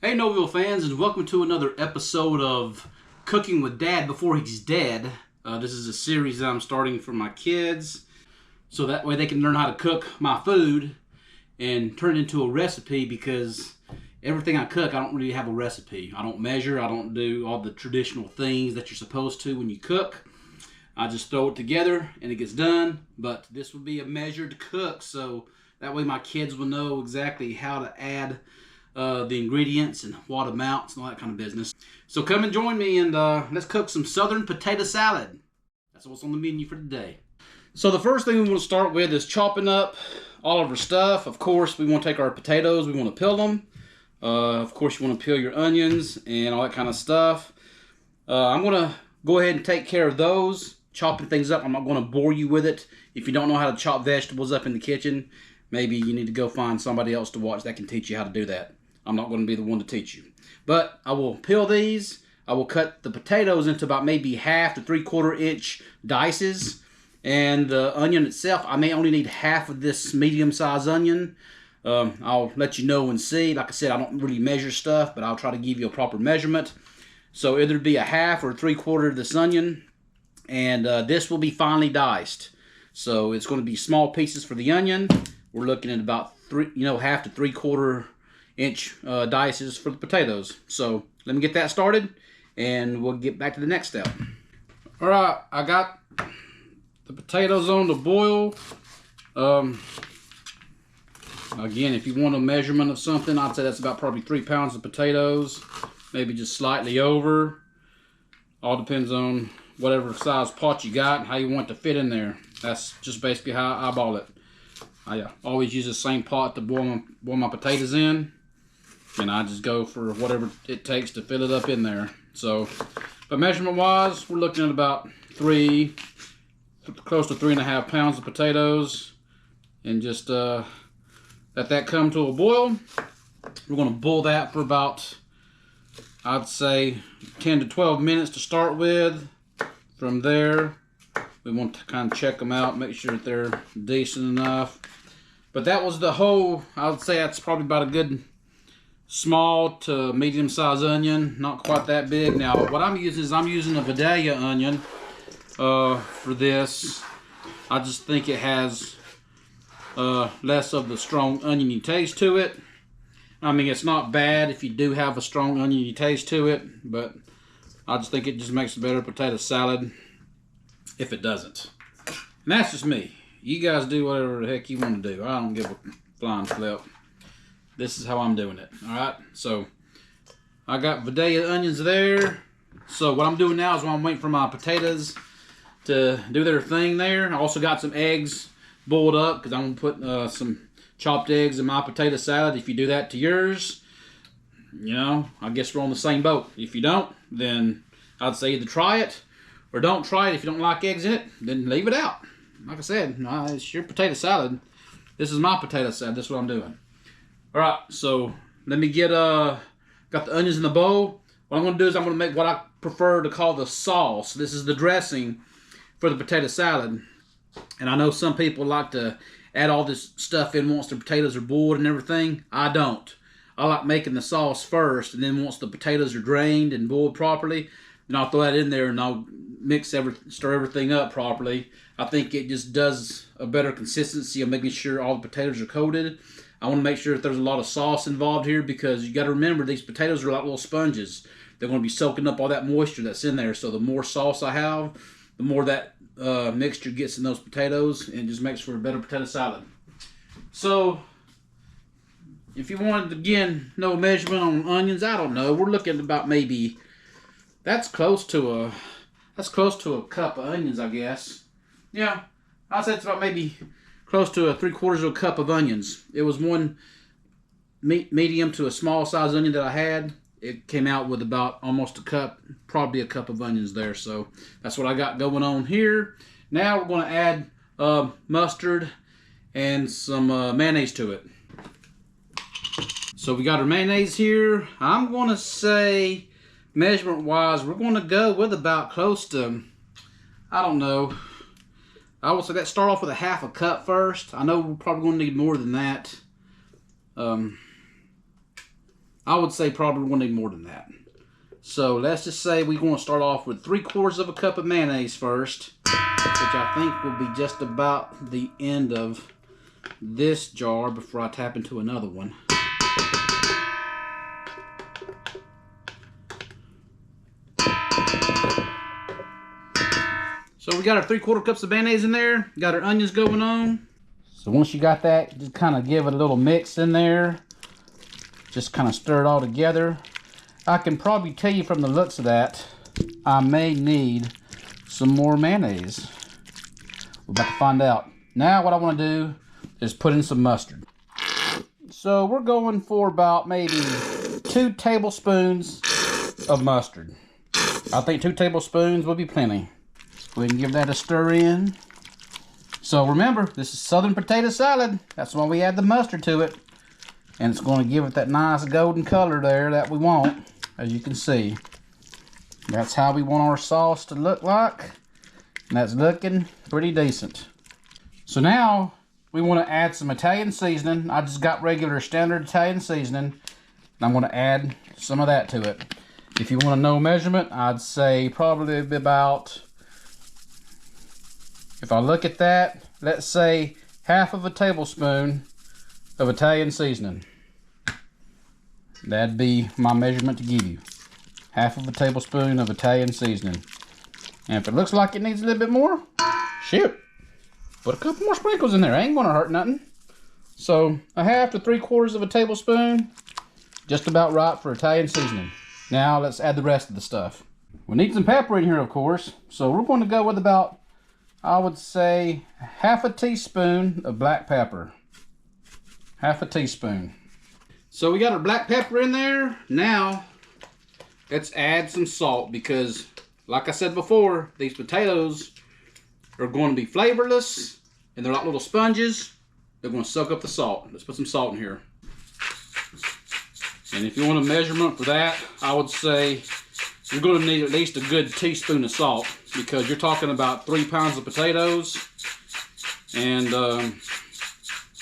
Hey Noville fans, and welcome to another episode of Cooking with Dad Before He's Dead. This is a series that I'm starting for my kids, so that way they can learn how to cook my food and turn it into a recipe, because everything I cook, I don't really have a recipe. I don't measure, I don't do all the traditional things that you're supposed to when you cook. I just throw it together and it gets done, but this will be a measured cook, so that way my kids will know exactly how to add the ingredients and what amounts and all that kind of business. So come and join me and let's cook some southern potato salad. That's what's on the menu for today. So the first thing we want to start with is chopping up all of our stuff. Of course, we want to take our potatoes, we want to peel them. Of course, you want to peel your onions and all that kind of stuff. I'm going to go ahead and take care of those, chopping things up. I'm not going to bore you with it. If you don't know how to chop vegetables up in the kitchen, maybe you need to go find somebody else to watch that can teach you how to do that. I'm not going to be the one to teach you. But I will peel these. I will cut the potatoes into about maybe 1/2 to 3/4 inch dices. And the onion itself, I may only need half of this medium-sized onion. I'll let you know and see. Like I said, I don't really measure stuff, but I'll try to give you a proper measurement. So either be 1/2 or 3/4 of this onion. And this will be finely diced. So it's going to be small pieces for the onion. We're looking at about 1/2 to 3/4 inch dices for the potatoes. So let me get that started and we'll get back to the next step. All right, I got the potatoes on the boil. Again, if you want a measurement of something, I'd say that's about probably 3 pounds of potatoes, maybe just slightly over. All depends on whatever size pot you got and how you want it to fit in there. That's just basically how I eyeball it. I always use the same pot to boil my potatoes in, and I just go for whatever it takes to fill it up in there. So, but measurement wise, we're looking at about close to 3.5 pounds of potatoes, and just let that come to a boil. We're going to boil that for about, I'd say, 10 to 12 minutes to start with. From there, we want to kind of check them out, make sure that they're decent enough. But that was the whole, I would say that's probably about a good small to medium-sized onion, not quite that big. Now, what I'm using is I'm using a Vidalia onion for this. I just think it has less of the strong oniony taste to it. I mean, it's not bad if you do have a strong oniony taste to it, but I just think it just makes a better potato salad if it doesn't. And that's just me. You guys do whatever the heck you want to do. I don't give a flying flip. This is how I'm doing it. Alright, so I got Vidalia onions there. So what I'm doing now is while I'm waiting for my potatoes to do their thing there, I also got some eggs boiled up because I'm going to put some chopped eggs in my potato salad. If you do that to yours, you know, I guess we're on the same boat. If you don't, then I'd say either try it or don't try it. If you don't like eggs in it, then leave it out. Like I said, it's your potato salad. This is my potato salad. That's what I'm doing. All right, so let me get got the onions in the bowl. What I'm going to do is I'm going to make what I prefer to call the sauce. This is the dressing for the potato salad. And I know some people like to add all this stuff in once the potatoes are boiled and everything. I don't. I like making the sauce first, and then once the potatoes are drained and boiled properly, then I'll throw that in there and I'll stir everything up properly. I think it just does a better consistency of making sure all the potatoes are coated. I want to make sure that there's a lot of sauce involved here, because you got to remember these potatoes are like little sponges. They're going to be soaking up all that moisture that's in there. So the more sauce I have, the more that mixture gets in those potatoes, and it just makes for a better potato salad. So if you wanted to, again, know a measurement on onions, I don't know. We're looking at about maybe that's close to a cup of onions, I guess. Yeah, I'd say it's about maybe close to 3/4 cup of onions. It was one medium to a small size onion that I had. It came out with about almost a cup, probably a cup of onions there. So that's what I got going on here. Now we're going to add mustard and some mayonnaise to it. So we got our mayonnaise here. I'm going to say, measurement wise, we're going to go with about close to, I don't know, I would say let's start off with 1/2 cup first. I know we're probably going to need more than that. I would say probably we'll need more than that. So let's just say we're going to start off with 3/4 of a cup of mayonnaise first, which I think will be just about the end of this jar before I tap into another one. So we got our 3/4 cups of mayonnaise in there, got our onions going on. So once you got that, just kind of give it a little mix in there. Just kind of stir it all together. I can probably tell you from the looks of that, I may need some more mayonnaise. We're about to find out. Now what I want to do is put in some mustard. So we're going for about maybe 2 tablespoons of mustard. I think 2 tablespoons will be plenty. We can give that a stir in. So remember, this is Southern potato salad. That's why we add the mustard to it. And it's going to give it that nice golden color there that we want, as you can see. That's how we want our sauce to look like. And that's looking pretty decent. So now we want to add some Italian seasoning. I just got regular standard Italian seasoning. And I'm going to add some of that to it. If you want to know measurement, I'd say probably about, if I look at that, let's say 1/2 tablespoon of Italian seasoning. That'd be my measurement to give you. 1/2 tablespoon of Italian seasoning. And if it looks like it needs a little bit more, shoot, put a couple more sprinkles in there. Ain't gonna hurt nothing. So 1/2 to 3/4 tablespoon, just about right for Italian seasoning. Now let's add the rest of the stuff. We need some pepper in here, of course. So we're going to go with about, I would say, 1/2 teaspoon of black pepper. 1/2 teaspoon. So we got our black pepper in there. Now let's add some salt, because like I said before, these potatoes are going to be flavorless and they're like little sponges. They're going to soak up the salt. Let's put some salt in here. And if you want a measurement for that, I would say you're going to need at least a good teaspoon of salt, because you're talking about 3 pounds of potatoes, and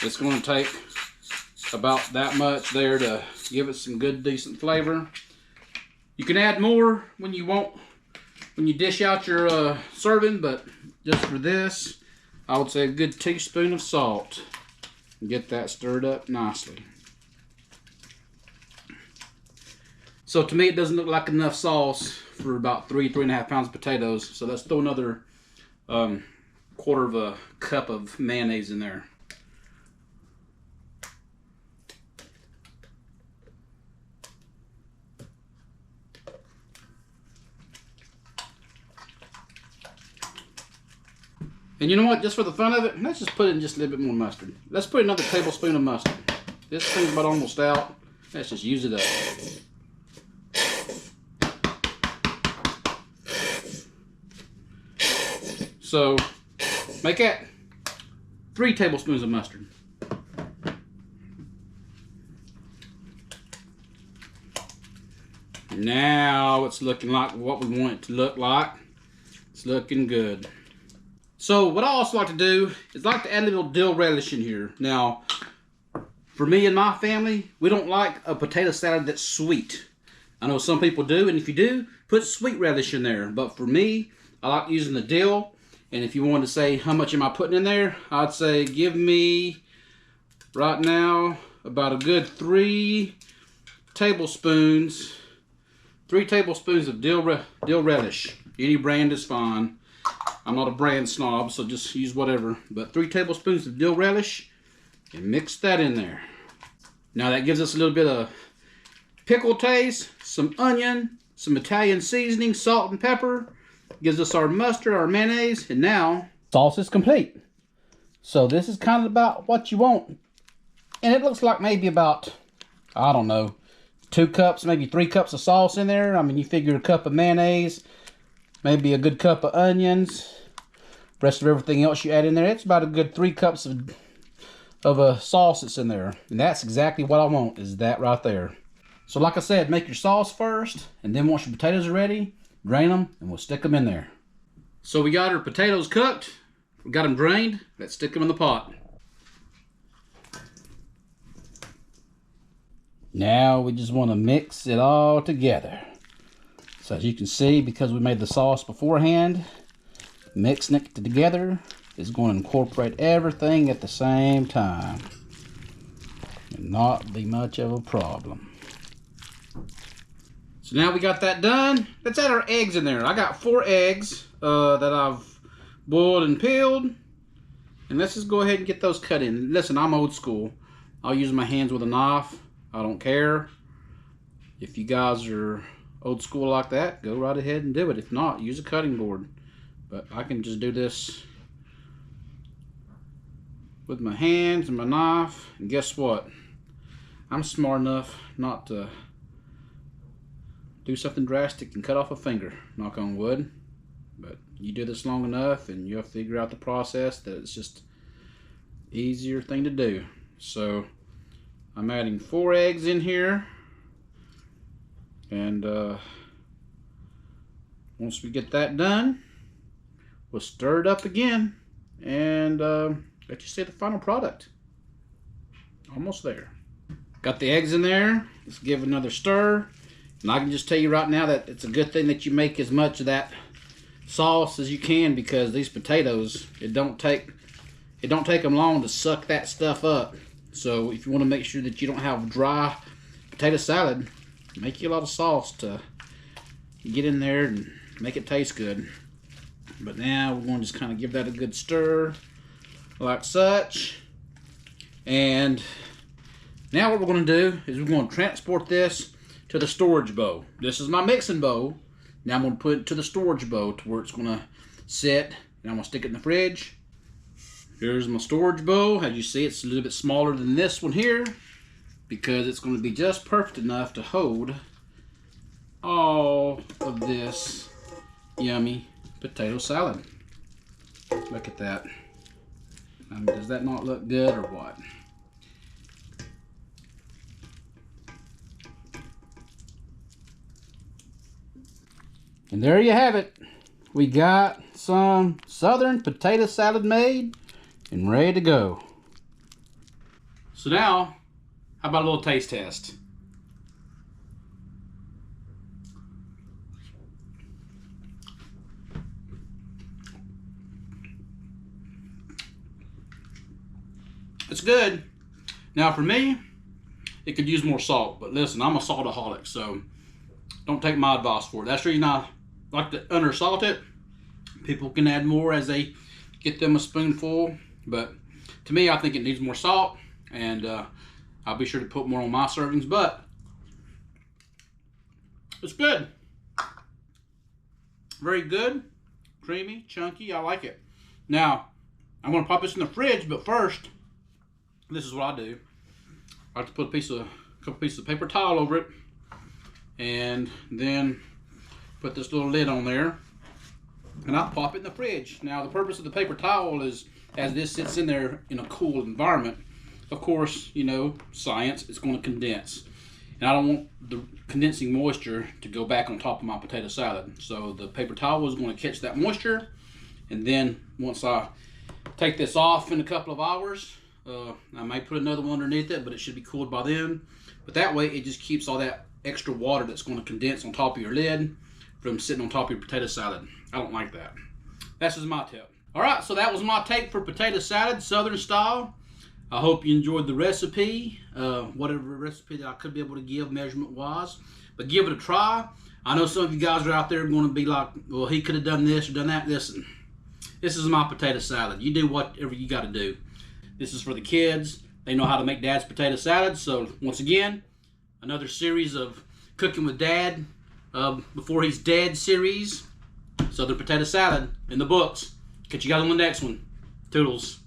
it's going to take about that much there to give it some good decent flavor. You can add more when you want, when you dish out your serving, but just for this, I would say a good teaspoon of salt. Get that stirred up nicely. So to me, it doesn't look like enough sauce for about 3.5 pounds of potatoes. So let's throw another 1/4 cup of mayonnaise in there. And you know what? Just for the fun of it, let's just put in just a little bit more mustard. Let's put another tablespoon of mustard. This thing's about almost out. Let's just use it up. So make that 3 tablespoons of mustard. Now it's looking like what we want it to look like. It's looking good. So what I also like to do is like to add a little dill relish in here. Now, for me and my family, we don't like a potato salad that's sweet. I know some people do, and if you do, put sweet relish in there. But for me, I like using the dill. And if you wanted to say how much am I putting in there, I'd say give me right now about a good 3 tablespoons. 3 tablespoons of dill relish. Any brand is fine. I'm not a brand snob, so just use whatever. But 3 tablespoons of dill relish, and mix that in there. Now that gives us a little bit of pickle taste, some onion, some Italian seasoning, salt and pepper. Gives us our mustard, our mayonnaise, and now sauce is complete. So this is kind of about what you want. And it looks like maybe about, I don't know, 2 cups, maybe 3 cups of sauce in there. I mean, you figure a cup of mayonnaise, maybe a good cup of onions, rest of everything else you add in there. It's about a good 3 cups of a sauce that's in there. And that's exactly what I want, is that right there. So like I said, make your sauce first, and then once your potatoes are ready, drain them, and we'll stick them in there. So we got our potatoes cooked. We got them drained. Let's stick them in the pot. Now we just want to mix it all together. So as you can see, because we made the sauce beforehand, mixing it together is going to incorporate everything at the same time and not be much of a problem. So now we got that done. Let's add our eggs in there. I got 4 eggs that I've boiled and peeled. And let's just go ahead and get those cut in. Listen, I'm old school. I'll use my hands with a knife. I don't care. If you guys are old school like that, go right ahead and do it. If not, use a cutting board. But I can just do this with my hands and my knife. And guess what? I'm smart enough not to do something drastic and cut off a finger. Knock on wood. But you do this long enough and you'll figure out the process that it's just easier thing to do. So I'm adding 4 eggs in here. And once we get that done, we'll stir it up again and let you see the final product. Almost there. Got the eggs in there. Let's give it another stir. And I can just tell you right now that it's a good thing that you make as much of that sauce as you can, because these potatoes, it don't take them long to suck that stuff up. So if you want to make sure that you don't have dry potato salad, make you a lot of sauce to get in there and make it taste good. But now we're going to just kind of give that a good stir like such. And now what we're going to do is we're going to transport this to the storage bowl. This is my mixing bowl. Now I'm going to put it to the storage bowl to where it's going to sit, and I'm going to stick it in the fridge. Here's my storage bowl. As you see, it's a little bit smaller than this one here because it's going to be just perfect enough to hold all of this yummy potato salad. Look at that. Does that not look good or what? And there you have it. We got some southern potato salad made and ready to go. So now, how about a little taste test? It's good. Now for me, it could use more salt, but listen, I'm a saltaholic, so don't take my advice for it. That's the reason I like to undersalt it. People can add more as they get them a spoonful, but to me, I think it needs more salt, and I'll be sure to put more on my servings, but it's good. Very good, creamy, chunky, I like it. Now, I'm gonna pop this in the fridge, but first, this is what I do. I like to put a couple pieces of paper towel over it, and then put this little lid on there, and I'll pop it in the fridge. Now the purpose of the paper towel is, as this sits in there in a cool environment, of course, you know, science, it's going to condense. And I don't want the condensing moisture to go back on top of my potato salad. So the paper towel is going to catch that moisture, and then once I take this off in a couple of hours, I may put another one underneath it, but it should be cooled by then. But that way it just keeps all that extra water that's going to condense on top of your lid from sitting on top of your potato salad. I don't like that. That's just my tip. Alright, so that was my take for potato salad, southern style. I hope you enjoyed the recipe, whatever recipe that I could be able to give measurement wise. But give it a try. I know some of you guys are out there going to be like, well, he could have done this or done that. Listen, this is my potato salad. You do whatever you got to do. This is for the kids. They know how to make Dad's potato salad. So once again, another series of Cooking with Dad Before He's Dead series. Southern potato salad in the books. Catch you guys on the next one. Toodles.